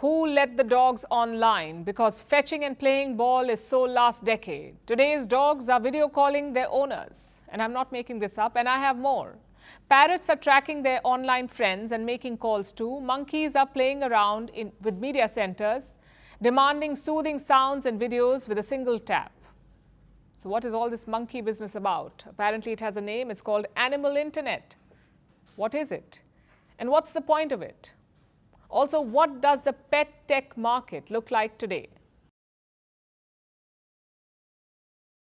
Who let the dogs online? Because fetching and playing ball is so last decade. Today's dogs are video calling their owners. And I'm not making this up, and I have more. Parrots are tracking their online friends and making calls too. Monkeys are playing around with media centers, demanding soothing sounds and videos with a single tap. So what is all this monkey business about? Apparently it has a name. It's called Animal Internet. What is it? And what's the point of it? Also, what does the pet tech market look like today?